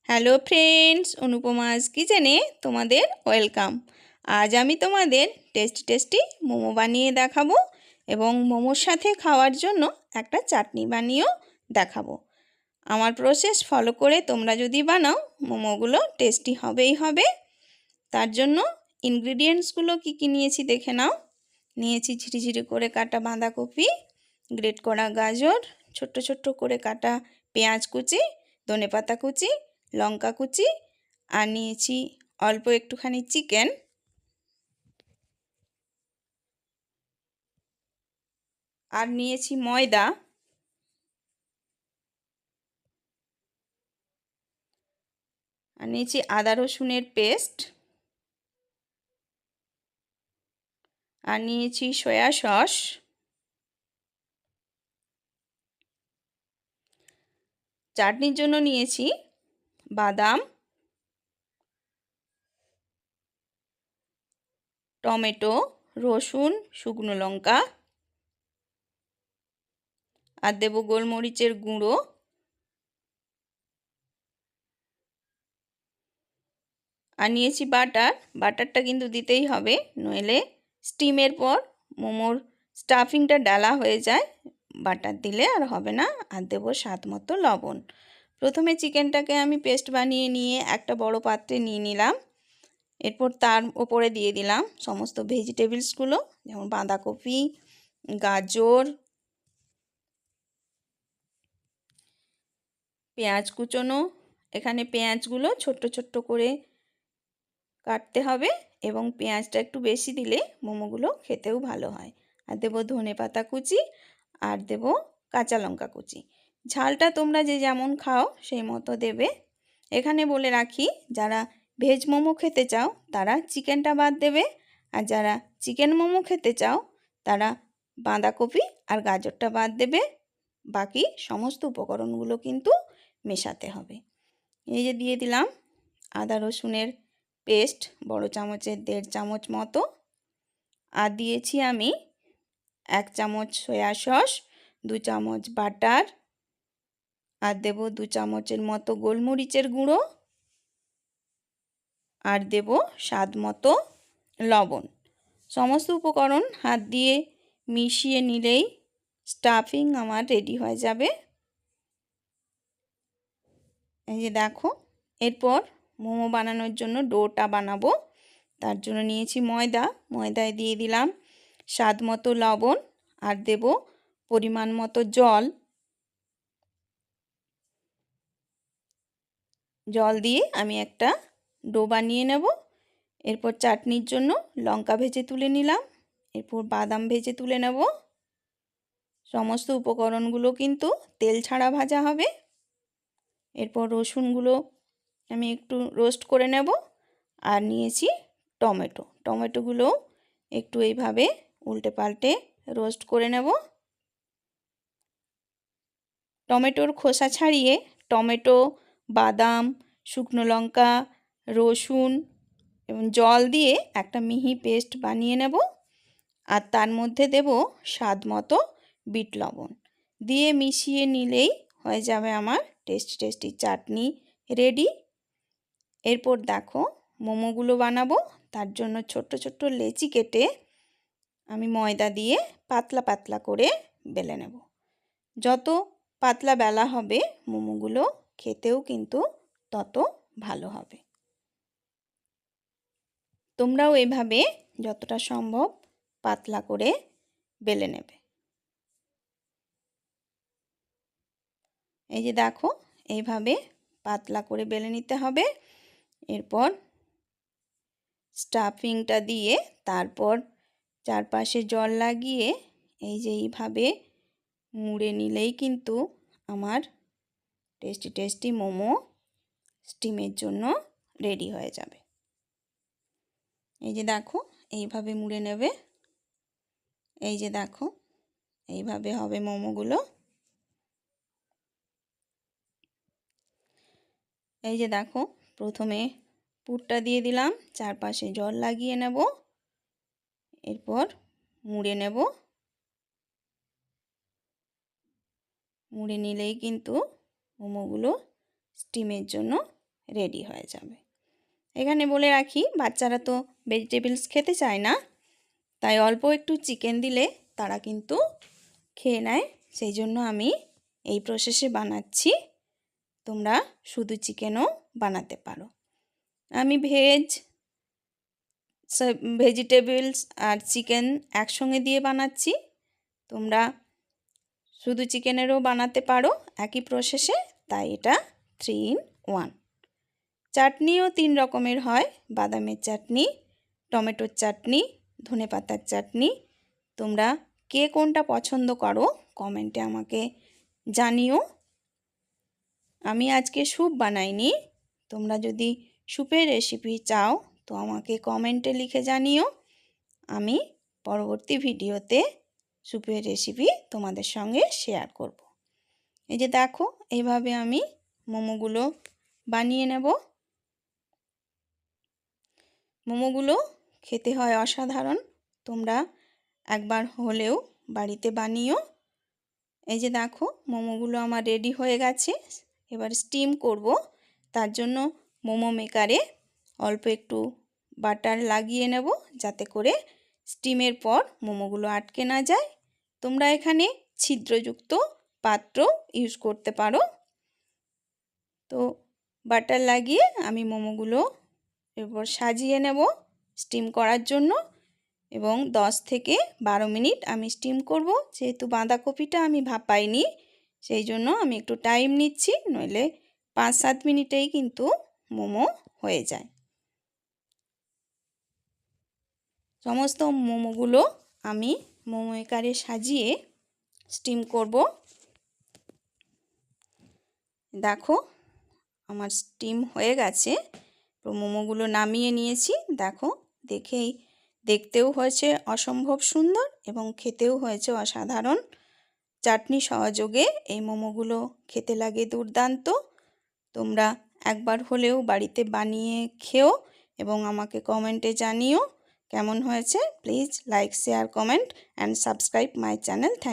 Hello friends, অনুপমাস কিচেনে তোমাদের welcome. আজ আমি তোমাদের টেস্টি টেস্টি মোমো বানিয়ে দেখাবো এবং মোমোর সাথে খাওয়ার জন্য একটা চাটনি বানিয়েও দেখাবো। আমার প্রসেস ফলো করে তোমরা যদি বানাও মোমোগুলো টেস্টি হবেই হবে। তার জন্য ইনগ্রিডিয়েন্টসগুলো কী কী নিয়েছি দেখে নাও। নিয়েছি ঝিরিঝিরি করে কাটা বাঁধাকপি, গ্রেট করা গাজর, ছোট্ট ছোট্ট করে কাটা পেঁয়াজ কুচি, ধনেপাতা কুচি, লঙ্কা কুচি, আর নিয়েছি অল্প একটুখানি চিকেন, আর নিয়েছি ময়দা, আর নিয়েছি আদা রসুনের পেস্ট, আর নিয়েছি সয়া সস, চাটনির জন্য নিয়েছি বাদাম, টমেটো, রসুন, শুকনো লঙ্কা, আর দেবো গোলমরিচের গুঁড়ো, আর নিয়েছি বাটার। বাটারটা কিন্তু দিতেই হবে, নইলে স্টিমের পর মোমোর স্টাফিংটা ডালা হয়ে যায়, বাটার দিলে আর হবে না। আর দেবো স্বাদ মতো লবণ। প্রথমে চিকেনটাকে আমি পেস্ট বানিয়ে নিয়ে একটা বড় পাত্রে নিয়ে নিলাম। এরপর তার ওপরে দিয়ে দিলাম সমস্ত ভেজিটেবলসগুলো, যেমন বাঁধাকপি, গাজর, পেঁয়াজ কুচোনো। এখানে পেঁয়াজগুলো ছোট্ট ছোট্ট করে কাটতে হবে এবং পেঁয়াজটা একটু বেশি দিলে মোমোগুলো খেতেও ভালো হয়। আর দেবো ধনেপাতা কুচি, আর দেবো কাঁচা লঙ্কা কুচি। ঝালটা তোমরা যে যেমন খাও সেই মতো দেবে। এখানে বলে রাখি, যারা ভেজ মোমো খেতে চাও তারা চিকেনটা বাদ দেবে, আর যারা চিকেন মোমো খেতে চাও তারা বাঁধাকপি আর গাজরটা বাদ দেবে। বাকি সমস্ত উপকরণগুলো কিন্তু মেশাতে হবে। এই যে দিয়ে দিলাম আদা রসুনের পেস্ট, বড় চামচের 1.5 চামচ মতো, আর দিয়েছি আমি 1 চামচ সয়া সস, 2 চামচ বাটার, আর দেব 2 চামচের মতো গোলমরিচের গুঁড়ো, আর দেব স্বাদ মতো লবণ। সমস্ত উপকরণ হাত দিয়ে মিশিয়ে নিলেই স্টাফিং আমার রেডি হয়ে যাবে। এই যে দেখো, এরপর মোমো বানানোর জন্য ডোটা বানাবো। তার জন্য নিয়েছি ময়দা। ময়দায় দিয়ে দিলাম স্বাদ মতো লবণ, আর দেব পরিমাণ মতো জল। জল দিয়ে আমি একটা ডো বানিয়ে নেব। এরপর চাটনির জন্য লঙ্কা ভেজে তুলে নিলাম, এরপর বাদাম ভেজে তুলে নেব। সমস্ত উপকরণগুলো কিন্তু তেল ছাড়া ভাজা হবে। এরপর রসুনগুলো আমি একটু রোস্ট করে নেব, আর নিয়েছি টমেটো। টমেটোগুলো একটু এইভাবে উল্টে পাল্টে রোস্ট করে নেব। টমেটোর খোসা ছাড়িয়ে টমেটো, বাদাম, শুকনো লঙ্কা, রসুন এবং জল দিয়ে একটা মিহি পেস্ট বানিয়ে নেব। আর তার মধ্যে দেব স্বাদ মতো বিট লবণ। দিয়ে মিশিয়ে নিলেই হয়ে যাবে আমার টেস্টি টেস্টি চাটনি রেডি। এরপর দেখো, মোমোগুলো বানাবো। তার জন্য ছোট্ট ছোট্ট লেচি কেটে আমি ময়দা দিয়ে পাতলা পাতলা করে বেলে নেব। যত পাতলা বেলা হবে মোমোগুলো খেতেও কিন্তু তত ভালো হবে। তোমরাও এভাবে যতটা সম্ভব পাতলা করে বেলে নেবে। এই যে দেখো, এইভাবে পাতলা করে বেলে নিতে হবে। এরপর স্টাফিংটা দিয়ে তারপর চারপাশে জল লাগিয়ে এই যে এইভাবে মুড়ে নিলেই কিন্তু আমার টেস্টি টেস্টি মোমো স্টিমের জন্য রেডি হয়ে যাবে। এই যে দেখো, এইভাবে মুড়ে নেবে। এই যে দেখো, এইভাবে হবে মোমোগুলো। এই যে দেখো, প্রথমে পুরটা দিয়ে দিলাম, চারপাশে জল লাগিয়ে নেব, এরপর মুড়ে নেব। মুড়ে নিলেই কিন্তু মোমোগুলো স্টিমের জন্য রেডি হয়ে যাবে। এখানে বলে রাখি, বাচ্চারা তো ভেজিটেবলস খেতে চায় না, তাই অল্প একটু চিকেন দিলে তারা কিন্তু খেয়ে নেয়। সেই জন্য আমি এই প্রসেসে বানাচ্ছি। তোমরা শুধু চিকেনও বানাতে পারো। আমি ভেজিটেবলস আর চিকেন একসঙ্গে দিয়ে বানাচ্ছি। তোমরা শুধু চিকেনেরও বানাতে পারো একই প্রসেসে, তাই এটা 3 in 1। চাটনিও 3 রকমের হয়, বাদামের চাটনি, টমেটোর চাটনি, ধনেপাতার চাটনি। তোমরা কে কোনটা পছন্দ করো কমেন্টে আমাকে জানিও। আমি আজকে স্যুপ বানাইনি। তোমরা যদি স্যুপের রেসিপি চাও তো আমাকে কমেন্টে লিখে জানিও। আমি পরবর্তী ভিডিওতে স্যুপের রেসিপি তোমাদের সঙ্গে শেয়ার করব। এই যে দেখো, এইভাবে আমি মোমোগুলো বানিয়ে নেব। মোমোগুলো খেতে হয় অসাধারণ। তোমরা একবার হলেও বাড়িতে বানিও। এই যে দেখো, মোমোগুলো আমার রেডি হয়ে গেছে। এবার স্টিম করব। তার জন্য মোমো মেকারে অল্প একটু বাটার লাগিয়ে নেব, যাতে করে স্টিমের পর মোমোগুলো আটকে না যায়। তোমরা এখানে ছিদ্রযুক্ত পাত্র ইউজ করতে পারো। তো বাটার লাগিয়ে আমি মোমোগুলো এরপর সাজিয়ে নেব স্টিম করার জন্য, এবং 10 থেকে 12 মিনিট আমি স্টিম করব। যেহেতু বাঁধাকপিটা আমি ভাপাইনি, সেই জন্য আমি একটু টাইম নিচ্ছি, নইলে 5-7 মিনিটেই কিন্তু মোমো হয়ে যায়। সমস্ত মোমোগুলো আমি মোমো মেকারে সাজিয়ে স্টিম করব। দেখো, আমার স্টিম হয়ে গেছে। তো মোমোগুলো নামিয়ে নিয়েছি। দেখো, দেখতেও হয়েছে অসম্ভব সুন্দর এবং খেতেও হয়েছে অসাধারণ। চাটনি সহযোগে এই মোমোগুলো খেতে লাগে দুর্দান্ত। তোমরা একবার হলেও বাড়িতে বানিয়ে খেও এবং আমাকে কমেন্টে জানিও কেমন হয়েছে। Please like, share, comment and subscribe my channel. Thank